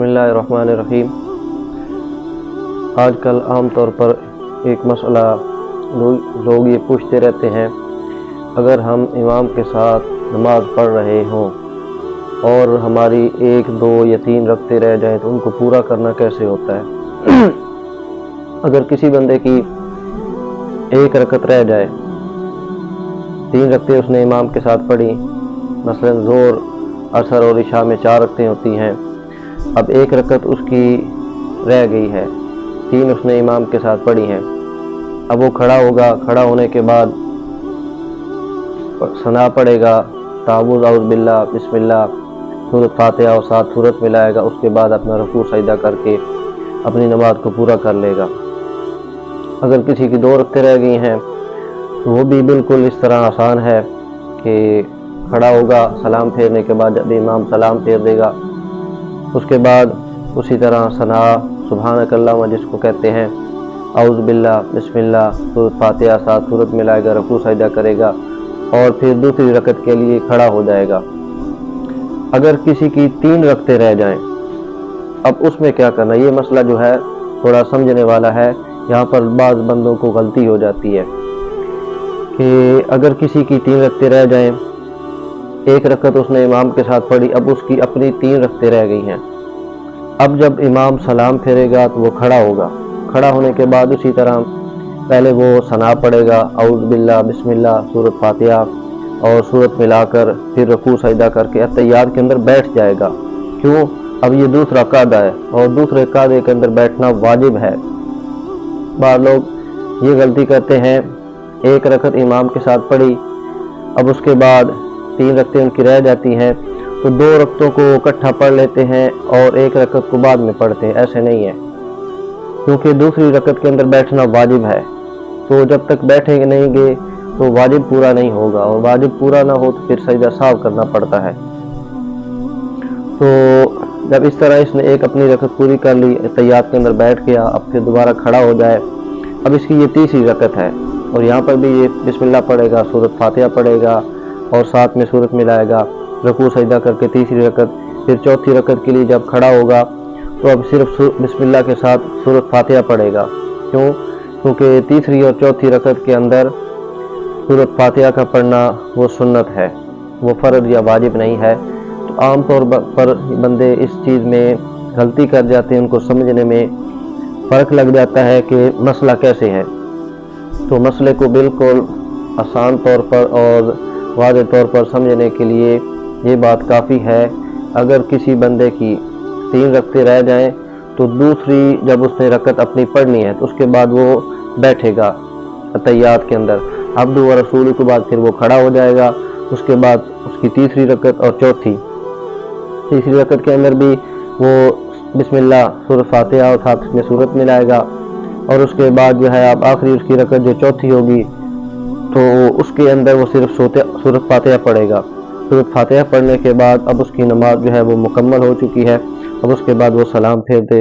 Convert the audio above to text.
बिस्मिल्लाहिर्रहमानिर्रहीम। आजकल आम तौर पर एक मसला लोग ये पूछते रहते हैं, अगर हम इमाम के साथ नमाज पढ़ रहे हों और हमारी 1, 2 या 3 रकते रह जाएं तो उनको पूरा करना कैसे होता है। अगर किसी बंदे की 1 रकत रह जाए, 3 रकते उसने इमाम के साथ पढ़ी, मसलन ज़ोर, असर और इशा में 4 रकतें होती हैं, अब 1 रकत उसकी रह गई है, 3 उसने इमाम के साथ पढ़ी हैं। अब वो खड़ा होगा, खड़ा होने के बाद सना पढ़ेगा, तावुज़ औज़ बिल्लाह बिस्मिल्लाह सूरत फातिहा और साथ सूरत मिलाएगा। उसके बाद अपना रुकू सजदा करके अपनी नमाज को पूरा कर लेगा। अगर किसी की 2 रकतें रह गई हैं तो वो भी बिल्कुल इस तरह आसान है कि खड़ा होगा, सलाम फेरने के बाद जब इमाम सलाम फेर देगा, उसके बाद उसी तरह सना सुभानक अल्लाहुम्मा जिसको कहते हैं, औज़ बिल्लाह बिस्मिल्लाह सूरत फातिहा साथ सूरत मिलाएगा, रुकू सजदा करेगा और फिर दूसरी रकत के लिए खड़ा हो जाएगा। अगर किसी की 3 रकतें रह जाएं, अब उसमें क्या करना, ये मसला जो है थोड़ा समझने वाला है। यहाँ पर बाज़ बंदों को गलती हो जाती है कि अगर किसी की 3 रकतें रह जाएं, 1 रकत उसने इमाम के साथ पढ़ी, अब उसकी अपनी 3 रकतें रह गई हैं। अब जब इमाम सलाम फेरेगा तो वो खड़ा होगा, खड़ा होने के बाद उसी तरह पहले वो सना पढ़ेगा, औज़ बिल्लाह बिस्मिल्लाह सूरत फातिहा और सूरत मिलाकर फिर रुकू सजदा करके अत्तहियात के अंदर बैठ जाएगा। क्यों? अब ये दूसरा कायदा है और दूसरे कायदे के अंदर बैठना वाजिब है। बार लोग ये गलती करते हैं, 1 रकत इमाम के साथ पढ़ी, अब उसके बाद 3 रकतें उनकी रह जाती हैं तो 2 रकतों को इकट्ठा पढ़ लेते हैं और 1 रकत को बाद में पढ़ते हैं। ऐसे नहीं है, क्योंकि दूसरी रकत के अंदर बैठना वाजिब है। तो जब तक बैठेंगे नहीं गए तो वाजिब पूरा नहीं होगा और वाजिब पूरा ना हो तो फिर सजदा साव करना पड़ता है। तो जब इस तरह इसने एक अपनी रकत पूरी कर ली, तैयात के अंदर बैठ गया, अब फिर दोबारा खड़ा हो जाए, अब इसकी ये तीसरी रकत है और यहाँ पर भी ये बिस्मिल्लाह पढ़ेगा, सूरत फातिहा पढ़ेगा और साथ में सूरत मिलाएगा, रुकू सजदा करके तीसरी रकत, फिर चौथी रकत के लिए जब खड़ा होगा तो अब सिर्फ बिस्मिल्लाह के साथ सूरत फातिहा पढ़ेगा। क्यों? क्योंकि तीसरी और चौथी रकत के अंदर सूरत फातिहा का पढ़ना वो सुन्नत है, वो फ़र्ज या वाजिब नहीं है। तो आम तौर पर बंदे इस चीज़ में गलती कर जाते हैं, उनको समझने में फ़र्क लग जाता है कि मसला कैसे है। तो मसले को बिल्कुल आसान तौर पर और वाज़ेह तौर पर समझने के लिए ये बात काफ़ी है। अगर किसी बंदे की 3 रकतें रह जाएं तो दूसरी जब उसने रकत अपनी पढ़नी है तो उसके बाद वो बैठेगा अत्तहियात के अंदर, अब्दु व रसूल के बाद फिर वो खड़ा हो जाएगा। उसके बाद उसकी तीसरी रकत और तीसरी रकत के अंदर भी वो बिस्मिल्लाह सूरत फातिहा और साथ में सूरत मिलाएगा और उसके बाद जो है अब आखिरी उसकी रकत जो चौथी होगी तो उसके अंदर वो सिर्फ सूरत फातिहा पढ़ेगा। सूरत फातिहा पढ़ने के बाद अब उसकी नमाज जो है वो मुकम्मल हो चुकी है। अब उसके बाद वो सलाम फेर दे।